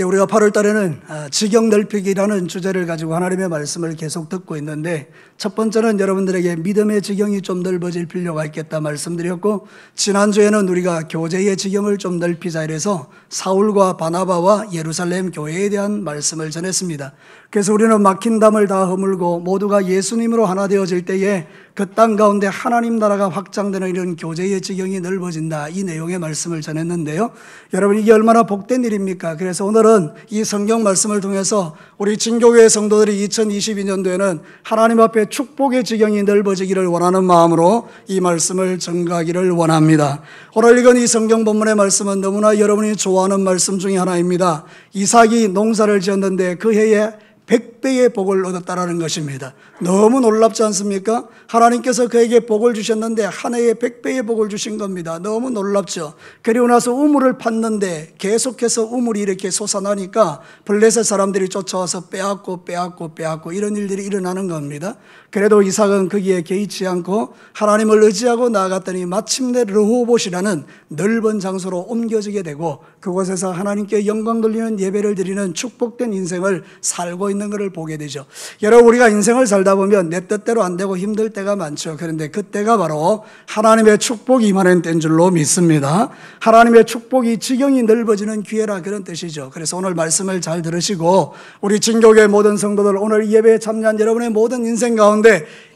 우리가 8월 달에는 지경 넓히기라는 주제를 가지고 하나님의 말씀을 계속 듣고 있는데, 첫 번째는 여러분들에게 믿음의 지경이 좀 넓어질 필요가 있겠다 말씀드렸고, 지난주에는 우리가 교제의 지경을 좀 넓히자 이래서 사울과 바나바와 예루살렘 교회에 대한 말씀을 전했습니다. 그래서 우리는 막힌 담을 다 허물고 모두가 예수님으로 하나 되어질 때에 그 땅 가운데 하나님 나라가 확장되는 이런 교제의 지경이 넓어진다, 이 내용의 말씀을 전했는데요. 여러분, 이게 얼마나 복된 일입니까? 그래서 오늘은 이 성경 말씀을 통해서 우리 진교회 성도들이 2022년도에는 하나님 앞에 축복의 지경이 넓어지기를 원하는 마음으로 이 말씀을 전가하기를 원합니다. 오늘 읽은 이 성경 본문의 말씀은 너무나 여러분이 좋아하는 말씀 중에 하나입니다. 이삭이 농사를 지었는데 그 해에 100배의 복을 얻었다라는 것입니다. 너무 놀랍지 않습니까? 하나님께서 그에게 복을 주셨는데 한 해에 100배의 복을 주신 겁니다. 너무 놀랍죠? 그리고 나서 우물을 팠는데 계속해서 우물이 이렇게 솟아나니까 블레셋 사람들이 쫓아와서 빼앗고 이런 일들이 일어나는 겁니다. 그래도 이삭은 거기에 개의치 않고 하나님을 의지하고 나아갔더니 마침내 르호봇이라는 넓은 장소로 옮겨지게 되고, 그곳에서 하나님께 영광 돌리는 예배를 드리는 축복된 인생을 살고 있는 것을 보게 되죠. 여러분, 우리가 인생을 살다 보면 내 뜻대로 안 되고 힘들 때가 많죠. 그런데 그때가 바로 하나님의 축복이 임하는 때인 줄로 믿습니다. 하나님의 축복이 지경이 넓어지는 기회라, 그런 뜻이죠. 그래서 오늘 말씀을 잘 들으시고 우리 진교회 모든 성도들, 오늘 예배에 참여한 여러분의 모든 인생 가운데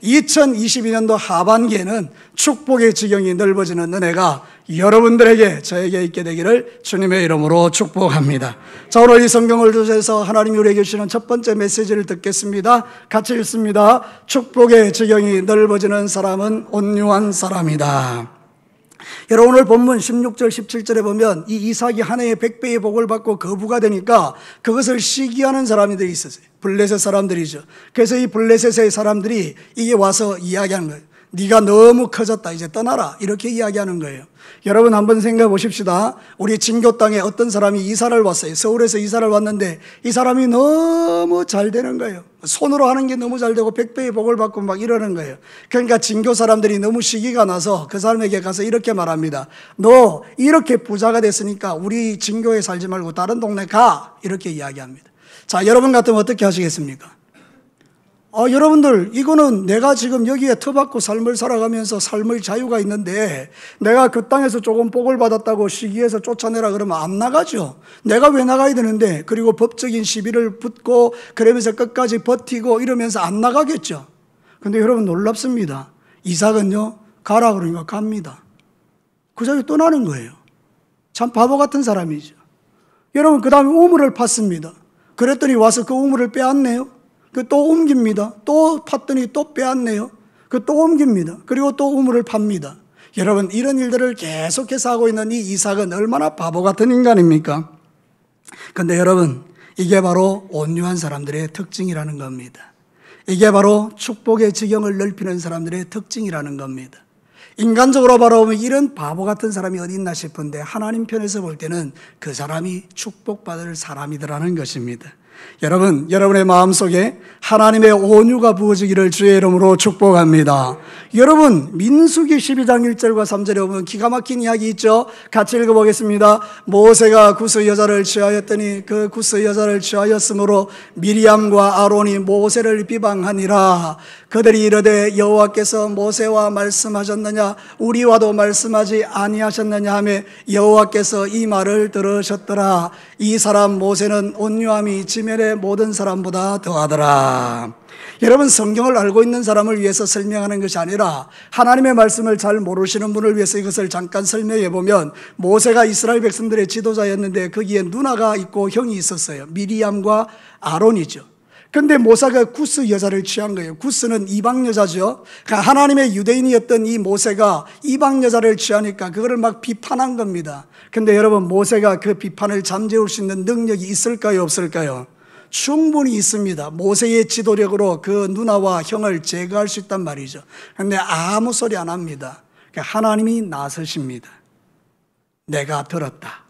2022년도 하반기에는 축복의 지경이 넓어지는 은혜가 여러분들에게, 저에게 있게 되기를 주님의 이름으로 축복합니다. 자, 오늘 이 성경을 통해서 하나님이 우리에게 주시는 첫 번째 메시지를 듣겠습니다. 같이 읽습니다. 축복의 지경이 넓어지는 사람은 온유한 사람이다. 여러분, 오늘 본문 16절 17절에 보면 이 이삭이 한 해에 100배의 복을 받고 거부가 되니까 그것을 시기하는 사람들이 있었어요. 블레셋 사람들이죠. 그래서 이 블레셋의 사람들이 이게 와서 이야기하는 거예요. 네가 너무 커졌다, 이제 떠나라, 이렇게 이야기하는 거예요. 여러분, 한번 생각해 보십시다. 우리 진교 땅에 어떤 사람이 이사를 왔어요. 서울에서 이사를 왔는데 이 사람이 너무 잘 되는 거예요. 손으로 하는 게 너무 잘 되고 100배의 복을 받고 막 이러는 거예요. 그러니까 진교 사람들이 너무 시기가 나서 그 사람에게 가서 이렇게 말합니다. 너 이렇게 부자가 됐으니까 우리 진교에 살지 말고 다른 동네 가, 이렇게 이야기합니다. 자, 여러분 같으면 어떻게 하시겠습니까? 여러분들, 이거는 내가 지금 여기에 터받고 삶을 살아가면서 삶의 자유가 있는데 내가 그 땅에서 조금 복을 받았다고 시기해서 쫓아내라 그러면 안 나가죠. 내가 왜 나가야 되는데, 그리고 법적인 시비를 붙고 그러면서 끝까지 버티고 이러면서 안 나가겠죠. 근데 여러분, 놀랍습니다. 이삭은요, 가라 그러니까 갑니다. 그 자리에 떠나는 거예요. 참 바보 같은 사람이죠. 여러분, 그 다음에 우물을 팠습니다. 그랬더니 와서 그 우물을 빼앗네요. 또 옮깁니다. 또 팠더니 또 빼앗네요. 또 옮깁니다. 그리고 또 우물을 팝니다. 여러분, 이런 일들을 계속해서 하고 있는 이 이삭은 얼마나 바보 같은 인간입니까? 그런데 여러분, 이게 바로 온유한 사람들의 특징이라는 겁니다. 이게 바로 축복의 지경을 넓히는 사람들의 특징이라는 겁니다. 인간적으로 바라보면 이런 바보 같은 사람이 어디 있나 싶은데 하나님 편에서 볼 때는 그 사람이 축복받을 사람이더라는 것입니다. 여러분, 여러분의 마음속에 하나님의 온유가 부어지기를 주의 이름으로 축복합니다. 여러분, 민수기 12장 1절과 3절에 보면 기가 막힌 이야기 있죠? 같이 읽어보겠습니다. 모세가 구스 여자를 취하였더니 그 구스 여자를 취하였으므로 미리암과 아론이 모세를 비방하니라. 그들이 이르되 여호와께서 모세와 말씀하셨느냐, 우리와도 말씀하지 아니하셨느냐 하며 여호와께서 이 말을 들으셨더라. 이 사람 모세는 온유함이 지면의 모든 사람보다 더하더라. 여러분, 성경을 알고 있는 사람을 위해서 설명하는 것이 아니라 하나님의 말씀을 잘 모르시는 분을 위해서 이것을 잠깐 설명해 보면, 모세가 이스라엘 백성들의 지도자였는데 거기에 누나가 있고 형이 있었어요. 미리암과 아론이죠. 그런데 모세가 구스 여자를 취한 거예요. 구스는 이방 여자죠. 그러니까 하나님의 유대인이었던 이 모세가 이방 여자를 취하니까 그거를 막 비판한 겁니다. 그런데 여러분, 모세가 그 비판을 잠재울 수 있는 능력이 있을까요, 없을까요? 충분히 있습니다. 모세의 지도력으로 그 누나와 형을 제거할 수 있단 말이죠. 그런데 아무 소리 안 합니다. 하나님이 나서십니다. 내가 들었다.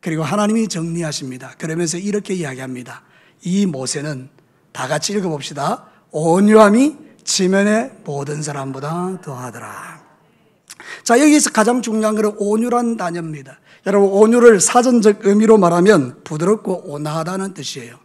그리고 하나님이 정리하십니다. 그러면서 이렇게 이야기합니다. 이 모세는, 다 같이 읽어봅시다. 온유함이 지면의 모든 사람보다 더하더라. 자, 여기서 가장 중요한 것은 온유란 단어입니다. 여러분, 온유를 사전적 의미로 말하면 부드럽고 온화하다는 뜻이에요.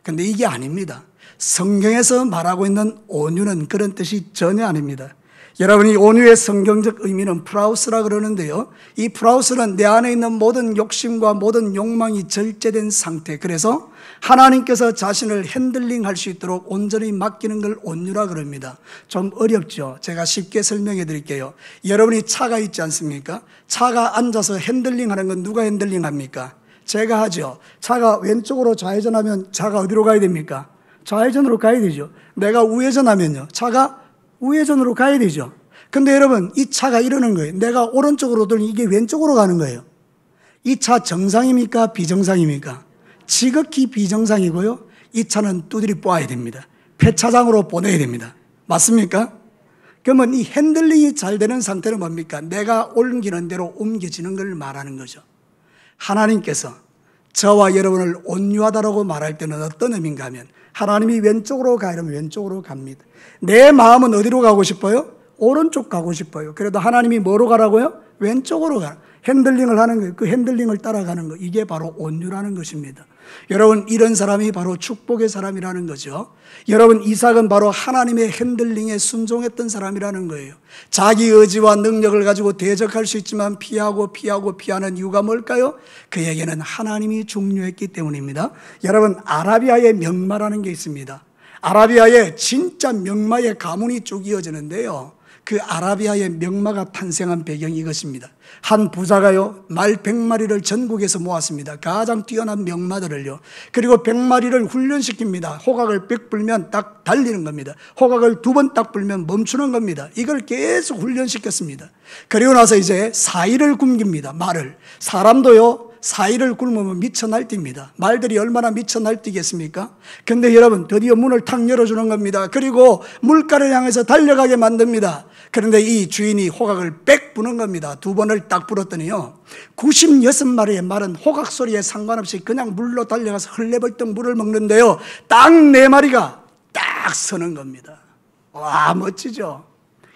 근데 이게 아닙니다. 성경에서 말하고 있는 온유는 그런 뜻이 전혀 아닙니다. 여러분, 이 온유의 성경적 의미는 프라우스라 그러는데요, 이 프라우스는 내 안에 있는 모든 욕심과 모든 욕망이 절제된 상태, 그래서 하나님께서 자신을 핸들링할 수 있도록 온전히 맡기는 걸 온유라 그럽니다. 좀 어렵죠? 제가 쉽게 설명해 드릴게요. 여러분이 차가 있지 않습니까? 차가 앉아서 핸들링하는 건 누가 핸들링합니까? 제가 하죠. 차가 왼쪽으로 좌회전하면 차가 어디로 가야 됩니까? 좌회전으로 가야 되죠. 내가 우회전하면요, 차가 우회전으로 가야 되죠. 근데 여러분, 이 차가 이러는 거예요. 내가 오른쪽으로 돌리면 이게 왼쪽으로 가는 거예요. 이 차 정상입니까? 비정상입니까? 지극히 비정상이고요. 이 차는 두드리 뽑아야 됩니다. 폐차장으로 보내야 됩니다. 맞습니까? 그러면 이 핸들링이 잘 되는 상태는 뭡니까? 내가 옮기는 대로 옮겨지는 걸 말하는 거죠. 하나님께서 저와 여러분을 온유하다라고 말할 때는 어떤 의미인가 하면, 하나님이 왼쪽으로 가려면 왼쪽으로 갑니다. 내 마음은 어디로 가고 싶어요? 오른쪽 가고 싶어요. 그래도 하나님이 뭐로 가라고요? 왼쪽으로 가라. 핸들링을 하는 거예요. 그 핸들링을 따라가는 거, 이게 바로 온유라는 것입니다. 여러분, 이런 사람이 바로 축복의 사람이라는 거죠. 여러분, 이삭은 바로 하나님의 핸들링에 순종했던 사람이라는 거예요. 자기 의지와 능력을 가지고 대적할 수 있지만 피하는 이유가 뭘까요? 그에게는 하나님이 중요했기 때문입니다. 여러분, 아라비아의 명마라는 게 있습니다. 아라비아에 진짜 명마의 가문이 쭉 이어지는데요, 그 아라비아의 명마가 탄생한 배경이 이것입니다. 한 부자가요, 말 100마리를 전국에서 모았습니다. 가장 뛰어난 명마들을요. 그리고 100마리를 훈련시킵니다. 호각을 100 불면 딱 달리는 겁니다. 호각을 2번 딱 불면 멈추는 겁니다. 이걸 계속 훈련시켰습니다. 그리고 나서 이제 4일을 굶깁니다. 말을. 사람도요, 4일을 굶으면 미쳐 날뜁니다. 말들이 얼마나 미쳐 날뛰겠습니까? 근데 여러분, 드디어 문을 탁 열어주는 겁니다. 그리고 물가를 향해서 달려가게 만듭니다. 그런데 이 주인이 호각을 빽 부는 겁니다. 2번을 딱 불었더니요, 96마리의 말은 호각 소리에 상관없이 그냥 물로 달려가서 헐레벌떡 물을 먹는데요, 딱 4마리가 딱 서는 겁니다. 와, 멋지죠?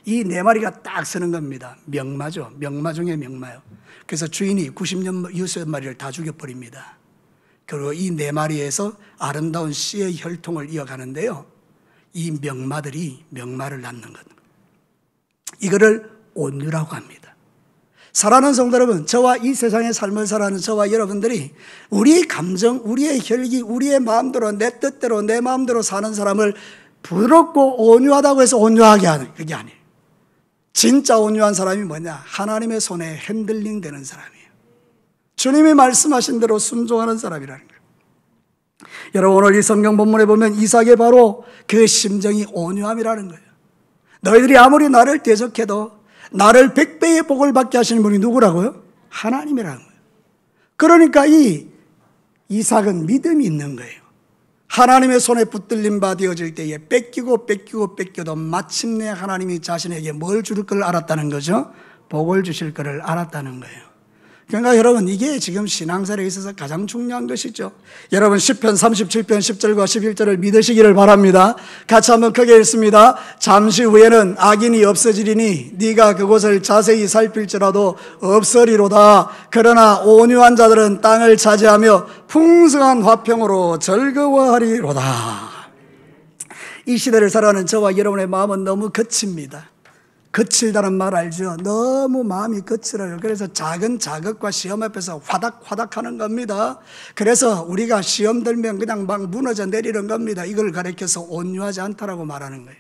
이 4마리가 딱 서는 겁니다. 명마죠. 명마 중에 명마요. 그래서 주인이 96마리를 다 죽여버립니다. 그리고 이 4마리에서 아름다운 씨의 혈통을 이어가는데요, 이 명마들이 명마를 낳는 것, 이거를 온유라고 합니다. 사랑하는 성도 여러분, 저와 이 세상의 삶을 살아가는 저와 여러분들이 우리의 감정, 우리의 혈기, 우리의 마음대로, 내 뜻대로, 내 마음대로 사는 사람을 부드럽고 온유하다고 해서 온유하게 하는, 그게 아니에요. 진짜 온유한 사람이 뭐냐? 하나님의 손에 핸들링 되는 사람이에요. 주님이 말씀하신 대로 순종하는 사람이라는 거예요. 여러분, 오늘 이 성경 본문에 보면 이삭의 바로 그 심정이 온유함이라는 거예요. 너희들이 아무리 나를 대적해도 나를 100배의 복을 받게 하시는 분이 누구라고요? 하나님이라는 거예요. 그러니까 이 이삭은 믿음이 있는 거예요. 하나님의 손에 붙들림 바 되어질 때에 뺏겨도 마침내 하나님이 자신에게 뭘 줄 걸 알았다는 거죠? 복을 주실 것을 알았다는 거예요. 그러니까 여러분, 이게 지금 신앙생활에 있어서 가장 중요한 것이죠. 여러분, 시편 37편 10절과 11절을 믿으시기를 바랍니다. 같이 한번 크게 읽습니다. 잠시 후에는 악인이 없어지리니 네가 그곳을 자세히 살필지라도 없으리로다. 그러나 온유한 자들은 땅을 차지하며 풍성한 화평으로 즐거워하리로다. 이 시대를 살아가는 저와 여러분의 마음은 너무 거칩니다. 거칠다는 말 알죠? 너무 마음이 거칠어요. 그래서 작은 자극과 시험 앞에서 화닥화닥 하는 겁니다. 그래서 우리가 시험 들면 그냥 막 무너져 내리는 겁니다. 이걸 가리켜서 온유하지 않다라고 말하는 거예요.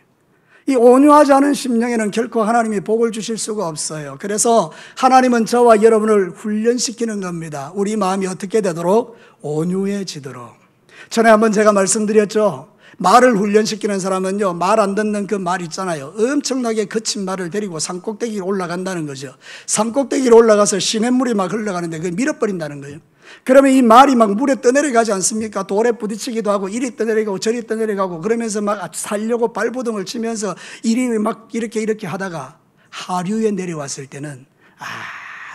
이 온유하지 않은 심령에는 결코 하나님이 복을 주실 수가 없어요. 그래서 하나님은 저와 여러분을 훈련시키는 겁니다. 우리 마음이 어떻게 되도록? 온유해지도록. 전에 한번 제가 말씀드렸죠. 말을 훈련시키는 사람은요, 말 안 듣는 그 말 있잖아요. 엄청나게 거친 말을 데리고 산꼭대기로 올라간다는 거죠. 산꼭대기로 올라가서 시냇물이 막 흘러가는데 그걸 밀어버린다는 거예요. 그러면 이 말이 막 물에 떠내려가지 않습니까? 돌에 부딪히기도 하고 이리 떠내려가고 저리 떠내려가고 그러면서 막 살려고 발부둥을 치면서 이리 막 이렇게 하다가 하류에 내려왔을 때는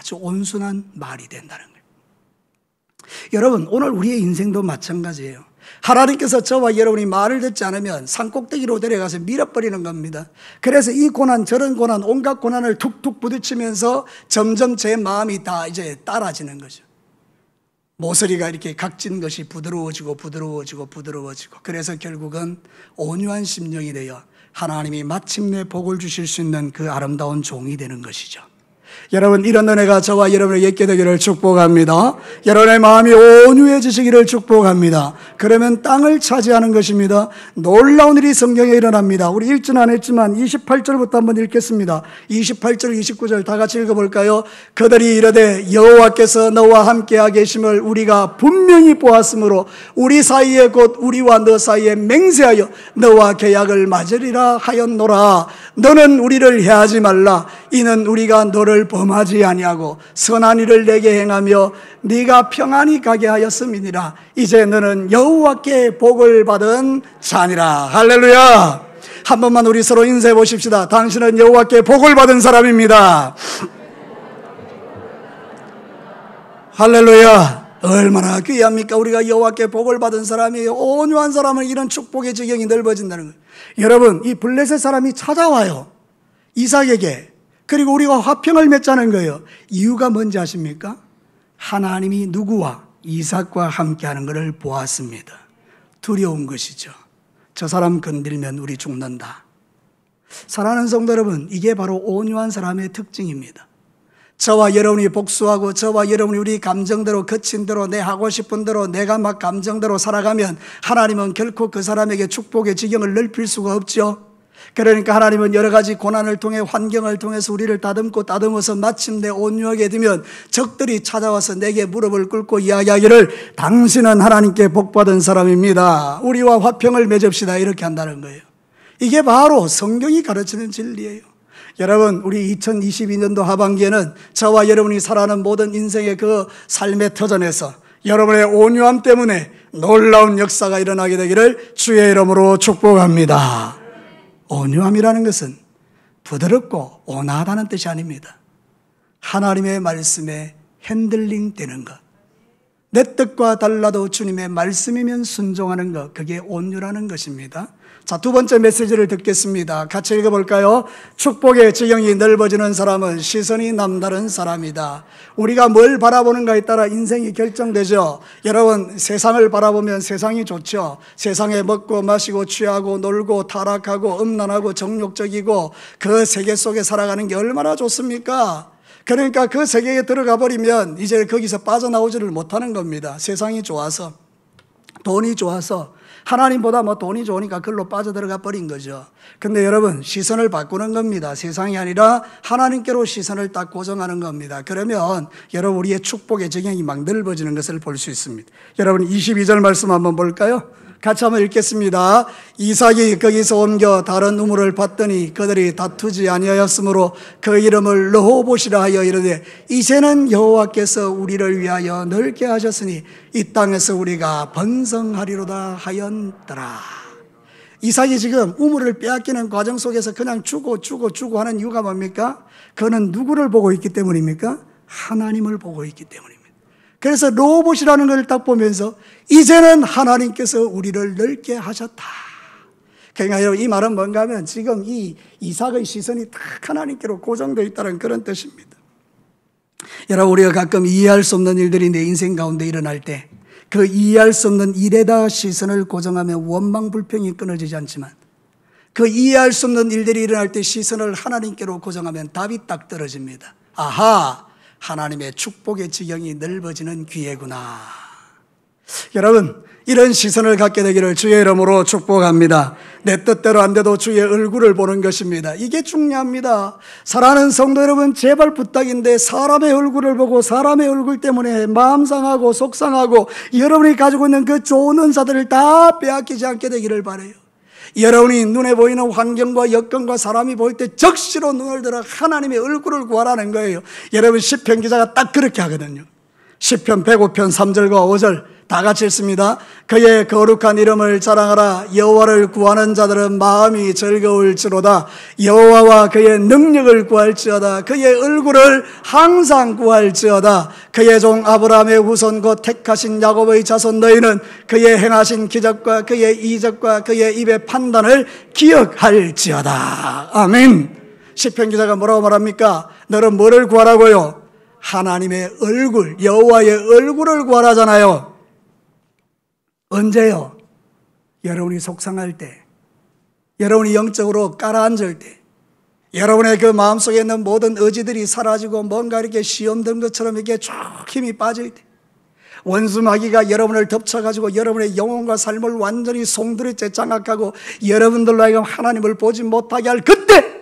아주 온순한 말이 된다는 거예요. 여러분, 오늘 우리의 인생도 마찬가지예요. 하나님께서 저와 여러분이 말을 듣지 않으면 산꼭대기로 데려가서 밀어버리는 겁니다. 그래서 이 고난 저런 고난 온갖 고난을 툭툭 부딪히면서 점점 제 마음이 다 이제 따라지는 거죠. 모서리가 이렇게 각진 것이 부드러워지고 그래서 결국은 온유한 심령이 되어 하나님이 마침내 복을 주실 수 있는 그 아름다운 종이 되는 것이죠. 여러분, 이런 은혜가 저와 여러분에게 있게 되기를 축복합니다. 여러분의 마음이 온유해지시기를 축복합니다. 그러면 땅을 차지하는 것입니다. 놀라운 일이 성경에 일어납니다. 우리 읽지는 안 했지만 28절부터 한번 읽겠습니다. 28절, 29절 다 같이 읽어볼까요? 그들이 이르되 여호와께서 너와 함께하 계심을 우리가 분명히 보았으므로 우리 사이에 곧 우리와 너 사이에 맹세하여 너와 계약을 맺으리라 하였노라. 너는 우리를 해하지 말라. 이는 우리가 너를 범하지 아니하고 선한 일을 내게 행하며 네가 평안히 가게 하였음이니라. 이제 너는 여호와께 복을 받은 자니라. 할렐루야. 한 번만 우리 서로 인사해 보십시다. 당신은 여호와께 복을 받은 사람입니다. 할렐루야. 얼마나 귀합니까? 우리가 여호와께 복을 받은 사람이에요. 온유한 사람은 이런 축복의 지경이 넓어진다는 거예요. 여러분, 이 블레셋 사람이 찾아와요, 이삭에게. 그리고 우리가 화평을 맺자는 거예요. 이유가 뭔지 아십니까? 하나님이 누구와? 이삭과 함께하는 것을 보았습니다. 두려운 것이죠. 저 사람 건들면 우리 죽는다. 사랑하는 성도 여러분, 이게 바로 온유한 사람의 특징입니다. 저와 여러분이 복수하고 저와 여러분이 우리 감정대로, 거친 대로, 내 하고 싶은 대로, 내가 막 감정대로 살아가면 하나님은 결코 그 사람에게 축복의 지경을 넓힐 수가 없죠. 그러니까 하나님은 여러 가지 고난을 통해, 환경을 통해서 우리를 다듬고 다듬어서 마침내 온유하게 되면 적들이 찾아와서 내게 무릎을 꿇고 이야기하기를 당신은 하나님께 복받은 사람입니다. 우리와 화평을 맺읍시다. 이렇게 한다는 거예요. 이게 바로 성경이 가르치는 진리예요. 여러분, 우리 2022년도 하반기에는 저와 여러분이 살아가는 모든 인생의 그 삶의 터전에서 여러분의 온유함 때문에 놀라운 역사가 일어나게 되기를 주의 이름으로 축복합니다. 온유함이라는 것은 부드럽고 온화하다는 뜻이 아닙니다. 하나님의 말씀에 핸들링 되는 것, 내 뜻과 달라도 주님의 말씀이면 순종하는 것, 그게 온유라는 것입니다. 자, 두 번째 메시지를 듣겠습니다. 같이 읽어볼까요? 축복의 지경이 넓어지는 사람은 시선이 남다른 사람이다. 우리가 뭘 바라보는가에 따라 인생이 결정되죠. 여러분, 세상을 바라보면 세상이 좋죠. 세상에 먹고 마시고 취하고 놀고 타락하고 음란하고 정욕적이고 그 세계 속에 살아가는 게 얼마나 좋습니까? 그러니까 그 세계에 들어가 버리면 이제 거기서 빠져나오지를 못하는 겁니다. 세상이 좋아서, 돈이 좋아서, 하나님보다 돈이 좋으니까 그걸로 빠져들어가 버린 거죠. 근데 여러분, 시선을 바꾸는 겁니다. 세상이 아니라 하나님께로 시선을 딱 고정하는 겁니다. 그러면 여러분, 우리의 축복의 지경이 막 넓어지는 것을 볼 수 있습니다. 여러분, 22절 말씀 한번 볼까요? 같이 한번 읽겠습니다. 이삭이 거기서 옮겨 다른 우물을 봤더니 그들이 다투지 아니하였으므로 그 이름을 르호봇이라 하여 이르되 이제는 여호와께서 우리를 위하여 넓게 하셨으니 이 땅에서 우리가 번성하리로다 하였더라. 이삭이 지금 우물을 빼앗기는 과정 속에서 그냥 주고 하는 이유가 뭡니까? 그는 누구를 보고 있기 때문입니까? 하나님을 보고 있기 때문입니다. 그래서 르호봇이라는 걸 딱 보면서 이제는 하나님께서 우리를 넓게 하셨다. 그러니까 여러분, 이 말은 뭔가 하면 지금 이 이삭의 시선이 딱 하나님께로 고정되어 있다는 그런 뜻입니다. 여러분, 우리가 가끔 이해할 수 없는 일들이 내 인생 가운데 일어날 때 그 이해할 수 없는 일에다 시선을 고정하면 원망불평이 끊어지지 않지만 그 이해할 수 없는 일들이 일어날 때 시선을 하나님께로 고정하면 답이 딱 떨어집니다. 아하! 하나님의 축복의 지경이 넓어지는 기회구나. 여러분, 이런 시선을 갖게 되기를 주의 이름으로 축복합니다. 내 뜻대로 안 돼도 주의 얼굴을 보는 것입니다. 이게 중요합니다. 사랑하는 성도 여러분, 제발 부탁인데 사람의 얼굴을 보고 사람의 얼굴 때문에 마음 상하고 속 상하고 여러분이 가지고 있는 그 좋은 은사들을 다 빼앗기지 않게 되기를 바라요. 여러분이 눈에 보이는 환경과 여건과 사람이 보일 때 적시로 눈을 들어 하나님의 얼굴을 구하라는 거예요. 여러분, 시편 기자가 딱 그렇게 하거든요. 시편 105편 3절과 5절 다 같이 읽습니다. 그의 거룩한 이름을 자랑하라. 여호와를 구하는 자들은 마음이 즐거울지로다. 여호와와 그의 능력을 구할지어다. 그의 얼굴을 항상 구할지어다. 그의 종 아브라함의 후손 곧 택하신 야곱의 자손 너희는 그의 행하신 기적과 그의 이적과 그의 입의 판단을 기억할지어다. 아멘. 시편 기자가 뭐라고 말합니까? 너는 뭐를 구하라고요? 하나님의 얼굴, 여호와의 얼굴을 구하라잖아요. 언제요? 여러분이 속상할 때, 여러분이 영적으로 가라앉을 때, 여러분의 그 마음속에 있는 모든 의지들이 사라지고 뭔가 이렇게 시험 든 것처럼 이렇게 쭉 힘이 빠질 때, 원수 마귀가 여러분을 덮쳐가지고 여러분의 영혼과 삶을 완전히 송두리째 장악하고 여러분들로 하여금 하나님을 보지 못하게 할 그때,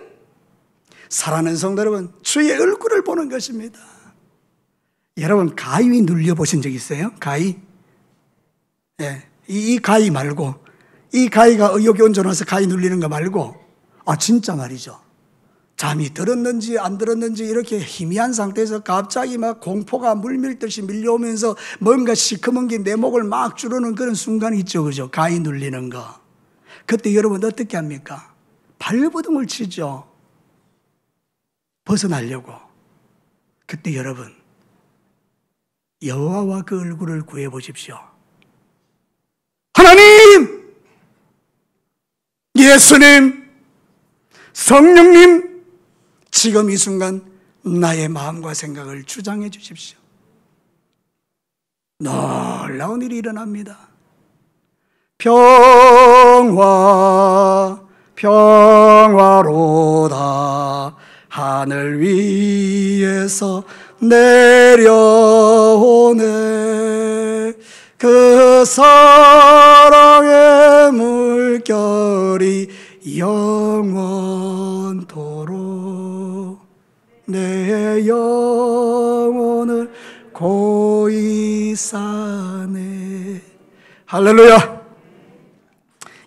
사랑하는 성도 여러분, 주의 얼굴을 보는 것입니다. 여러분, 가위 눌려보신 적 있어요? 가위? 예, 이 가위 말고, 이 가위가 여기 얹어놔서 가위 눌리는 거 말고, 진짜 말이죠. 잠이 들었는지 안 들었는지 이렇게 희미한 상태에서 갑자기 막 공포가 물밀듯이 밀려오면서 뭔가 시커먼 게 내 목을 막 주르는 그런 순간이 있죠. 그죠? 가위 눌리는 거. 그때 여러분 어떻게 합니까? 발버둥을 치죠. 벗어나려고. 그때 여러분, 여호와와 그 얼굴을 구해 보십시오. 하나님! 예수님! 성령님! 지금 이 순간 나의 마음과 생각을 주장해 주십시오. 놀라운 일이 일어납니다. 평화로다. 하늘 위에서 내려오네. 그 사랑의 물결이 영원토록 내 영혼을 고이 사네. 할렐루야.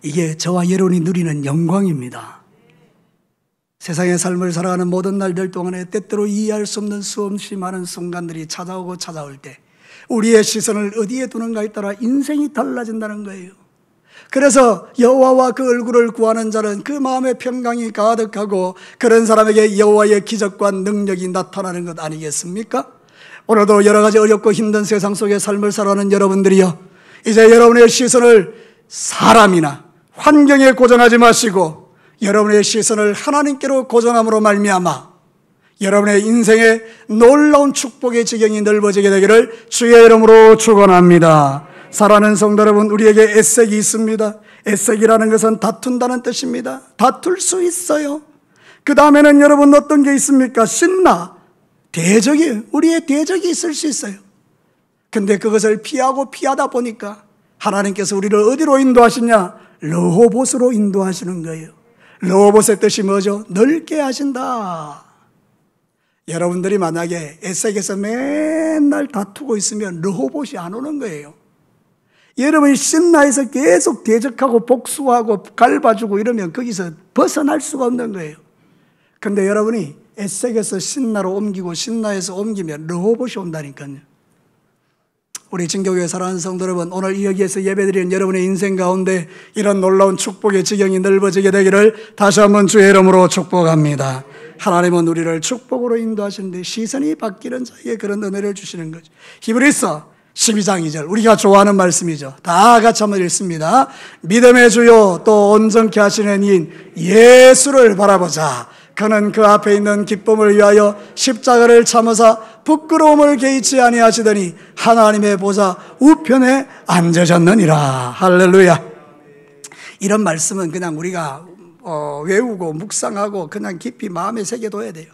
이게 저와 여러분이 누리는 영광입니다. 세상의 삶을 살아가는 모든 날들 동안에 때때로 이해할 수 없는 수없이 많은 순간들이 찾아오고 찾아올 때 우리의 시선을 어디에 두는가에 따라 인생이 달라진다는 거예요. 그래서 여호와와 그 얼굴을 구하는 자는 그 마음의 평강이 가득하고 그런 사람에게 여호와의 기적과 능력이 나타나는 것 아니겠습니까? 오늘도 여러 가지 어렵고 힘든 세상 속의 삶을 살아가는 여러분들이요, 이제 여러분의 시선을 사람이나 환경에 고정하지 마시고 여러분의 시선을 하나님께로 고정함으로 말미암아 여러분의 인생에 놀라운 축복의 지경이 넓어지게 되기를 주의 이름으로 축원합니다. 사랑하는 성도 여러분, 우리에게 에색이 있습니다. 에색이라는 것은 다툰다는 뜻입니다. 다툴 수 있어요. 그 다음에는 여러분 어떤 게 있습니까? 신나, 대적이, 우리의 대적이 있을 수 있어요. 근데 그것을 피하다 보니까 하나님께서 우리를 어디로 인도하시냐? 르호봇으로 인도하시는 거예요. 르호봇의 뜻이 뭐죠? 넓게 하신다. 여러분들이 만약에 에색에서 맨날 다투고 있으면 르호봇이 안 오는 거예요. 여러분이 신나에서 계속 대적하고 복수하고 갈바주고 이러면 거기서 벗어날 수가 없는 거예요. 근데 여러분이 에색에서 신나로 옮기고 신나에서 옮기면 르호봇이 온다니까요. 우리 진교회 사랑하는 성도 여러분, 오늘 여기에서 예배드리는 여러분의 인생 가운데 이런 놀라운 축복의 지경이 넓어지게 되기를 다시 한번 주의 이름으로 축복합니다. 하나님은 우리를 축복으로 인도하시는데 시선이 바뀌는 자에게 그런 은혜를 주시는 거죠. 히브리서 12장 2절, 우리가 좋아하는 말씀이죠. 다 같이 한번 읽습니다. 믿음의 주요 또 온전케 하시는 이인 예수를 바라보자. 그는 그 앞에 있는 기쁨을 위하여 십자가를 참으사 부끄러움을 개의치 아니하시더니 하나님의 보좌 우편에 앉으셨느니라. 할렐루야. 이런 말씀은 그냥 우리가 외우고 묵상하고 그냥 깊이 마음에 새겨둬야 돼요.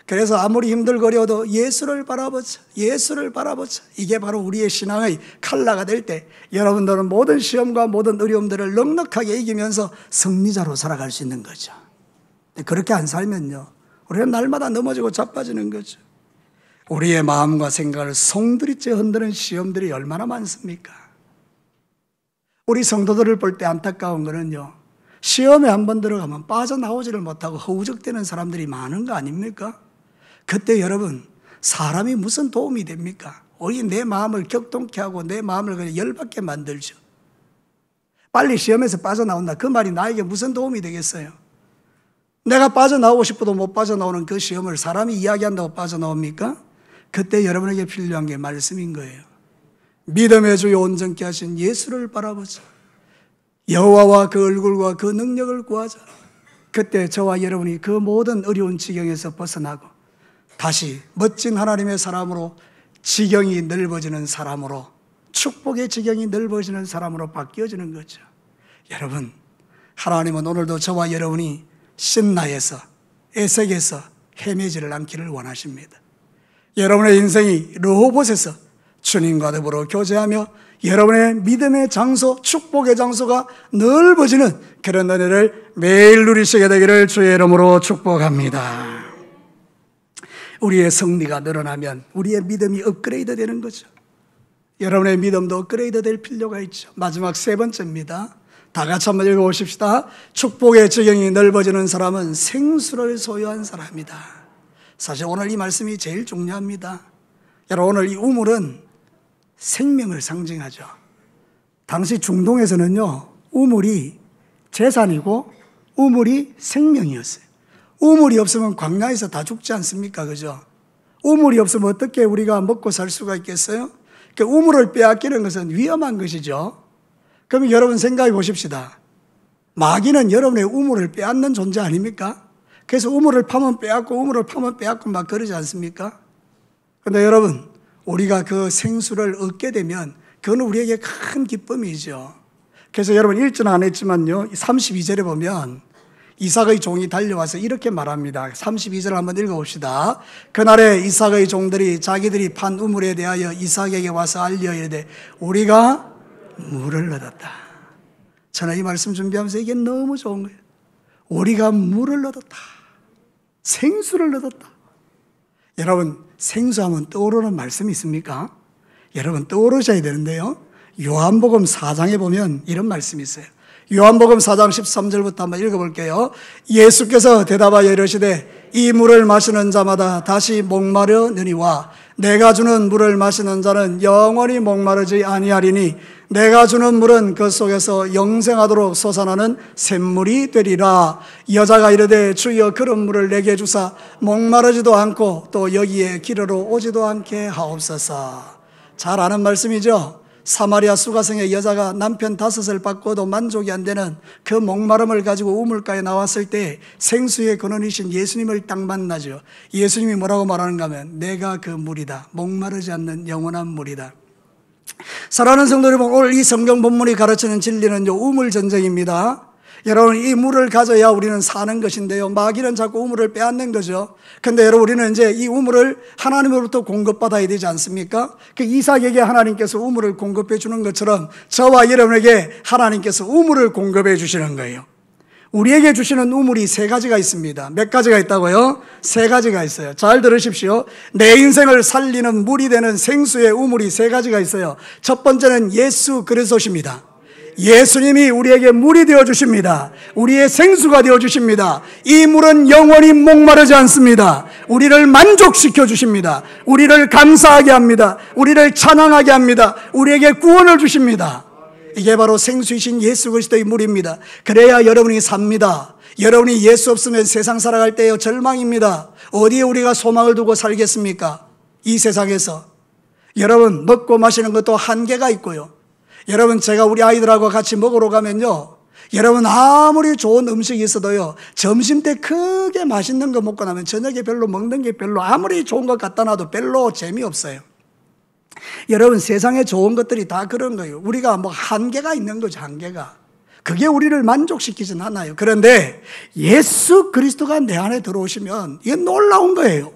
그래서 아무리 힘들거려도 예수를 바라보자, 예수를 바라보자. 이게 바로 우리의 신앙의 칼라가 될 때 여러분들은 모든 시험과 모든 어려움들을 넉넉하게 이기면서 승리자로 살아갈 수 있는 거죠. 그렇게 안 살면요, 우리는 날마다 넘어지고 자빠지는 거죠. 우리의 마음과 생각을 송두리째 흔드는 시험들이 얼마나 많습니까? 우리 성도들을 볼 때 안타까운 거는요, 시험에 한번 들어가면 빠져나오지를 못하고 허우적대는 사람들이 많은 거 아닙니까? 그때 여러분, 사람이 무슨 도움이 됩니까? 오히려 내 마음을 격동케 하고 내 마음을 그냥 열받게 만들죠. 빨리 시험에서 빠져나온다, 그 말이 나에게 무슨 도움이 되겠어요? 내가 빠져나오고 싶어도 못 빠져나오는 그 시험을 사람이 이야기한다고 빠져나옵니까? 그때 여러분에게 필요한 게 말씀인 거예요. 믿음의 주요 온전케 하신 예수를 바라보자. 여호와와 그 얼굴과 그 능력을 구하자. 그때 저와 여러분이 그 모든 어려운 지경에서 벗어나고 다시 멋진 하나님의 사람으로, 지경이 넓어지는 사람으로, 축복의 지경이 넓어지는 사람으로 바뀌어지는 거죠. 여러분, 하나님은 오늘도 저와 여러분이 신나에서, 애색에서 헤매지를 않기를 원하십니다. 여러분의 인생이 르호봇에서 주님과 더불어 교제하며 여러분의 믿음의 장소, 축복의 장소가 넓어지는 그런 은혜를 매일 누리시게 되기를 주의 이름으로 축복합니다. 우리의 성리가 늘어나면 우리의 믿음이 업그레이드 되는 거죠. 여러분의 믿음도 업그레이드 될 필요가 있죠. 마지막 세 번째입니다. 다 같이 한번 읽어보십시다. 축복의 지경이 넓어지는 사람은 생수를 소유한 사람이다. 사실 오늘 이 말씀이 제일 중요합니다. 여러분, 오늘 이 우물은 생명을 상징하죠. 당시 중동에서는요, 우물이 재산이고 우물이 생명이었어요. 우물이 없으면 광야에서 다 죽지 않습니까? 그죠? 우물이 없으면 어떻게 우리가 먹고 살 수가 있겠어요? 그 우물을 빼앗기는 것은 위험한 것이죠. 그럼 여러분 생각해 보십시다. 마귀는 여러분의 우물을 빼앗는 존재 아닙니까? 그래서 우물을 파면 빼앗고 우물을 파면 빼앗고 막 그러지 않습니까? 그런데 여러분, 우리가 그 생수를 얻게 되면 그건 우리에게 큰 기쁨이죠. 그래서 여러분 1절 안 했지만요, 32절에 보면 이삭의 종이 달려와서 이렇게 말합니다. 32절을 한번 읽어봅시다. 그날에 이삭의 종들이 자기들이 판 우물에 대하여 이삭에게 와서 알려 이르되 우리가 물을 얻었다. 저는 이 말씀 준비하면서 이게 너무 좋은 거예요. 우리가 물을 얻었다. 생수를 얻었다. 여러분, 생수하면 떠오르는 말씀이 있습니까? 여러분 떠오르셔야 되는데요, 요한복음 4장에 보면 이런 말씀이 있어요. 요한복음 4장 13절부터 한번 읽어볼게요. 예수께서 대답하여 이르시되 이 물을 마시는 자마다 다시 목마르느니와 내가 주는 물을 마시는 자는 영원히 목마르지 아니하리니 내가 주는 물은 그 속에서 영생하도록 솟아나는 샘물이 되리라. 여자가 이르되 주여 그런 물을 내게 주사 목마르지도 않고 또 여기에 기르러 오지도 않게 하옵소서. 잘 아는 말씀이죠. 사마리아 수가성의 여자가 남편 5을 바꿔도 만족이 안 되는 그 목마름을 가지고 우물가에 나왔을 때 생수의 근원이신 예수님을 딱 만나죠. 예수님이 뭐라고 말하는가 하면 내가 그 물이다. 목마르지 않는 영원한 물이다. 사랑하는 성도 여러분, 오늘 이 성경 본문이 가르치는 진리는 우물 전쟁입니다. 여러분, 이 물을 가져야 우리는 사는 것인데요, 마귀는 자꾸 우물을 빼앗는 거죠. 근데 여러분, 우리는 이제 이 우물을 하나님으로부터 공급받아야 되지 않습니까? 그 이삭에게 하나님께서 우물을 공급해 주는 것처럼 저와 여러분에게 하나님께서 우물을 공급해 주시는 거예요. 우리에게 주시는 우물이 3가지가 있습니다. 몇 가지가 있다고요? 3가지가 있어요. 잘 들으십시오. 내 인생을 살리는 물이 되는 생수의 우물이 3가지가 있어요. 첫 번째는 예수 그리스도십니다. 예수님이 우리에게 물이 되어주십니다. 우리의 생수가 되어주십니다. 이 물은 영원히 목마르지 않습니다. 우리를 만족시켜 주십니다. 우리를 감사하게 합니다. 우리를 찬양하게 합니다. 우리에게 구원을 주십니다. 이게 바로 생수이신 예수 그리스도의 물입니다. 그래야 여러분이 삽니다. 여러분이 예수 없으면 세상 살아갈 때에 절망입니다. 어디에 우리가 소망을 두고 살겠습니까? 이 세상에서. 여러분, 먹고 마시는 것도 한계가 있고요. 여러분, 제가 우리 아이들하고 같이 먹으러 가면요, 여러분 아무리 좋은 음식이 있어도요, 점심 때 크게 맛있는 거 먹고 나면 저녁에 별로 먹는 게 별로, 아무리 좋은 것 갖다 놔도 별로 재미없어요. 여러분, 세상에 좋은 것들이 다 그런 거예요. 우리가 뭐 한계가 있는 거죠. 한계가. 그게 우리를 만족시키진 않아요. 그런데 예수 그리스도가 내 안에 들어오시면 이게 놀라운 거예요.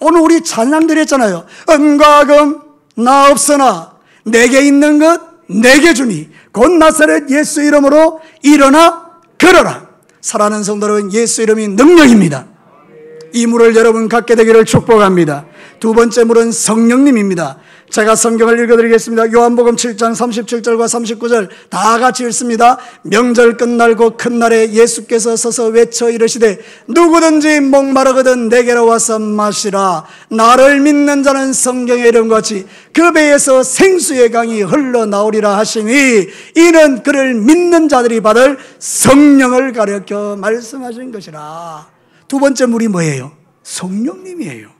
오늘 우리 찬양 드렸잖아요. 은과 금 나 없으나 내게 있는 것 내게 주니 곧 나사렛 예수 이름으로 일어나 걸어라. 사랑하는 성도 여러분, 예수 이름이 능력입니다. 이 물을 여러분 갖게 되기를 축복합니다. 두 번째 물은 성령님입니다. 제가 성경을 읽어드리겠습니다. 요한복음 7장 37절과 39절 다 같이 읽습니다. 명절 끝날고 큰 날에 예수께서 서서 외쳐 이르시되 누구든지 목마르거든 내게로 와서 마시라. 나를 믿는 자는 성경의 이름같이 그 배에서 생수의 강이 흘러나오리라 하시니 이는 그를 믿는 자들이 받을 성령을 가르쳐 말씀하신 것이라. 두 번째 물이 뭐예요? 성령님이에요.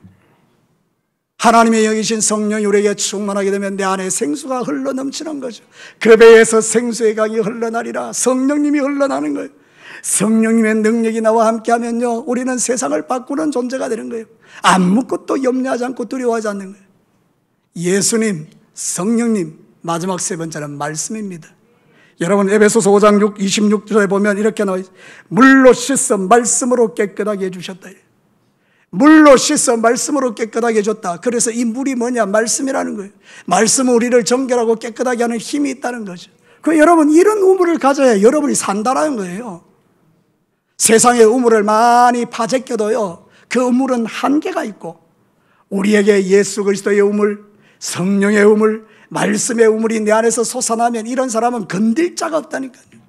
하나님의 영이신 성령이 우리에게 충만하게 되면 내 안에 생수가 흘러넘치는 거죠. 그 배에서 생수의 강이 흘러나리라. 성령님이 흘러나는 거예요. 성령님의 능력이 나와 함께하면요, 우리는 세상을 바꾸는 존재가 되는 거예요. 아무것도 염려하지 않고 두려워하지 않는 거예요. 예수님, 성령님, 마지막 세 번째는 말씀입니다. 여러분, 에베소서 5장 26절에 보면 이렇게 나와 있어요. 물로 씻어 말씀으로 깨끗하게 해주셨다. 물로 씻어 말씀으로 깨끗하게 해줬다. 그래서 이 물이 뭐냐? 말씀이라는 거예요. 말씀은 우리를 정결하고 깨끗하게 하는 힘이 있다는 거죠. 여러분, 이런 우물을 가져야 여러분이 산다라는 거예요. 세상의 우물을 많이 파제껴도요, 그 우물은 한계가 있고, 우리에게 예수 그리스도의 우물, 성령의 우물, 말씀의 우물이 내 안에서 솟아나면 이런 사람은 건들 자가 없다니까요.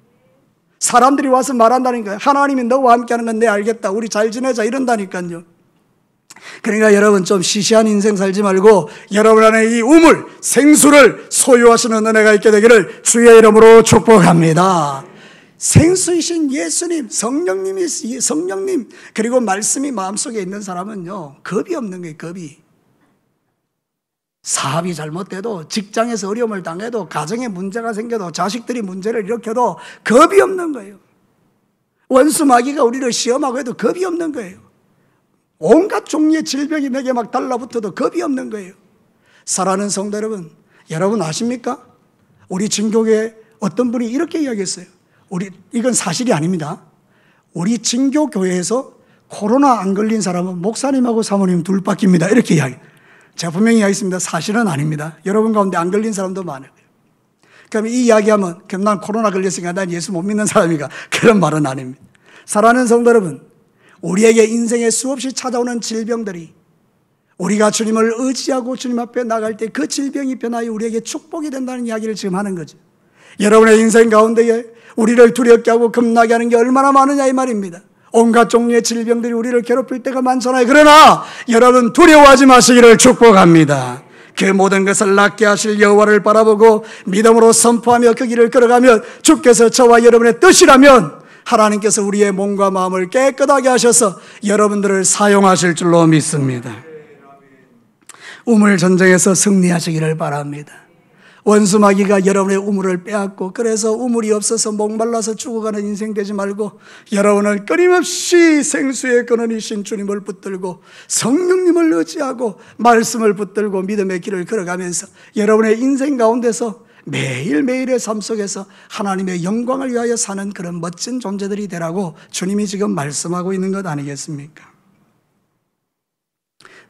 사람들이 와서 말한다니까요. 하나님이 너와 함께하는 건 내 알겠다, 우리 잘 지내자, 이런다니까요. 그러니까 여러분, 좀 시시한 인생 살지 말고 여러분 안에 이 우물, 생수를 소유하시는 은혜가 있게 되기를 주의 이름으로 축복합니다. 생수이신 예수님, 성령님, 그리고 말씀이 마음속에 있는 사람은요, 겁이 없는 거예요. 겁이. 사업이 잘못돼도, 직장에서 어려움을 당해도, 가정에 문제가 생겨도, 자식들이 문제를 일으켜도 겁이 없는 거예요. 원수 마귀가 우리를 시험하고 해도 겁이 없는 거예요. 온갖 종류의 질병이 내게 막 달라붙어도 겁이 없는 거예요. 사랑하는 성도 여러분, 여러분 아십니까? 우리 진교교에 어떤 분이 이렇게 이야기했어요. 이건 사실이 아닙니다. 우리 진교교회에서 코로나 안 걸린 사람은 목사님하고 사모님 둘밖입니다. 이렇게 이야기해요. 제가 분명히 이야기했습니다. 사실은 아닙니다. 여러분 가운데 안 걸린 사람도 많아요. 그럼 이 이야기하면, 그럼 난 코로나 걸렸으니까 난 예수 못 믿는 사람이가, 그런 말은 아닙니다. 사랑하는 성도 여러분, 우리에게 인생에 수없이 찾아오는 질병들이, 우리가 주님을 의지하고 주님 앞에 나갈 때 그 질병이 변하여 우리에게 축복이 된다는 이야기를 지금 하는 거죠. 여러분의 인생 가운데에 우리를 두렵게 하고 겁나게 하는 게 얼마나 많으냐 이 말입니다. 온갖 종류의 질병들이 우리를 괴롭힐 때가 많잖아요. 그러나 여러분, 두려워하지 마시기를 축복합니다. 그 모든 것을 낫게 하실 여호와를 바라보고 믿음으로 선포하며 그 길을 걸어가면, 주께서 저와 여러분의 뜻이라면 하나님께서 우리의 몸과 마음을 깨끗하게 하셔서 여러분들을 사용하실 줄로 믿습니다. 우물 전쟁에서 승리하시기를 바랍니다. 원수 마귀가 여러분의 우물을 빼앗고, 그래서 우물이 없어서 목말라서 죽어가는 인생 되지 말고, 여러분은 끊임없이 생수의 근원이신 주님을 붙들고 성령님을 의지하고 말씀을 붙들고 믿음의 길을 걸어가면서 여러분의 인생 가운데서 매일매일의 삶 속에서 하나님의 영광을 위하여 사는 그런 멋진 존재들이 되라고 주님이 지금 말씀하고 있는 것 아니겠습니까?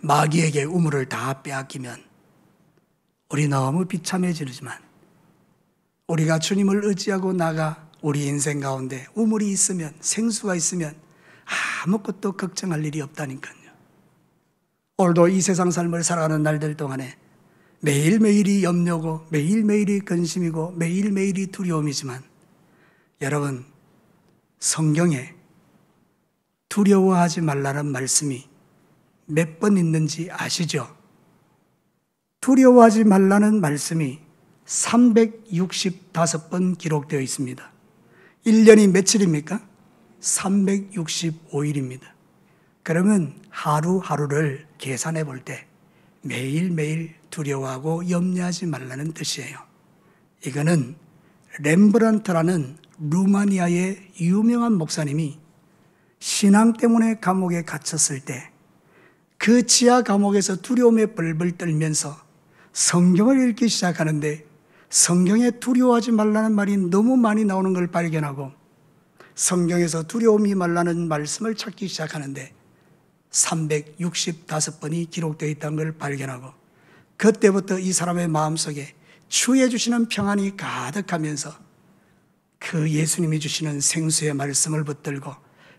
마귀에게 우물을 다 빼앗기면 우리 너무 비참해지지만, 우리가 주님을 의지하고 나가 우리 인생 가운데 우물이 있으면, 생수가 있으면 아무것도 걱정할 일이 없다니까요. 오늘도 이 세상 삶을 살아가는 날들 동안에 매일매일이 염려고, 매일매일이 근심이고, 매일매일이 두려움이지만, 여러분, 성경에 두려워하지 말라는 말씀이 몇 번 있는지 아시죠? 두려워하지 말라는 말씀이 365번 기록되어 있습니다. 1년이 며칠입니까? 365일입니다. 그러면 하루하루를 계산해 볼 때 매일매일 두려워하고 염려하지 말라는 뜻이에요. 이거는 렘브란트라는 루마니아의 유명한 목사님이 신앙 때문에 감옥에 갇혔을 때 그 지하 감옥에서 두려움에 벌벌 떨면서 성경을 읽기 시작하는데, 성경에 두려워하지 말라는 말이 너무 많이 나오는 걸 발견하고, 성경에서 두려움이 말라는 말씀을 찾기 시작하는데 365번이 기록되어 있다는 걸 발견하고, 그때부터 이 사람의 마음속에 주의 주시는 평안이 가득하면서 그 예수님이 주시는 생수의 말씀을 붙들고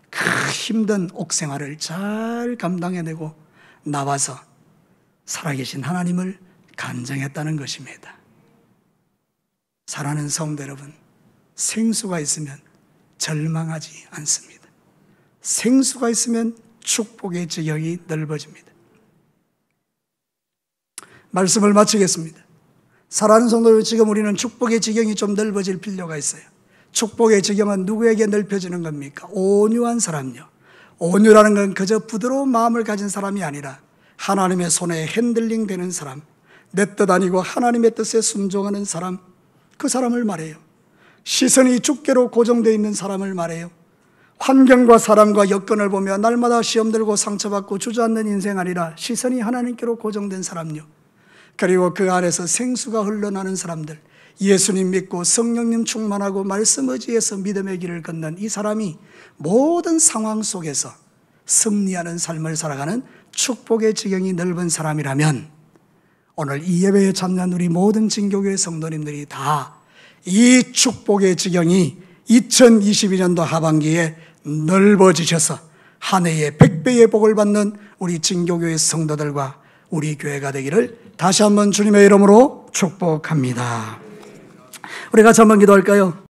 그 힘든 옥생활을 잘 감당해내고 나와서 살아계신 하나님을 간증했다는 것입니다. 사랑하는 성도 여러분, 생수가 있으면 절망하지 않습니다. 생수가 있으면 축복의 지경이 넓어집니다. 말씀을 마치겠습니다. 사랑하는 성도 여러분, 지금 우리는 축복의 지경이 좀 넓어질 필요가 있어요. 축복의 지경은 누구에게 넓혀지는 겁니까? 온유한 사람요. 온유라는 건 그저 부드러운 마음을 가진 사람이 아니라 하나님의 손에 핸들링 되는 사람, 내 뜻 아니고 하나님의 뜻에 순종하는 사람, 그 사람을 말해요. 시선이 주께로 고정되어 있는 사람을 말해요. 환경과 사람과 여건을 보며 날마다 시험 들고 상처받고 주저앉는 인생 아니라 시선이 하나님께로 고정된 사람요, 그리고 그 안에서 생수가 흘러나는 사람들, 예수님 믿고 성령님 충만하고 말씀 의지해서 믿음의 길을 걷는 이 사람이 모든 상황 속에서 승리하는 삶을 살아가는 축복의 지경이 넓은 사람이라면, 오늘 이 예배에 참여한 우리 모든 진교교회 성도님들이 다 이 축복의 지경이 2022년도 하반기에 넓어지셔서 한 해에 100배의 복을 받는 우리 진교교회 성도들과 우리 교회가 되기를 다시 한번 주님의 이름으로 축복합니다. 우리 같이 한번 기도할까요?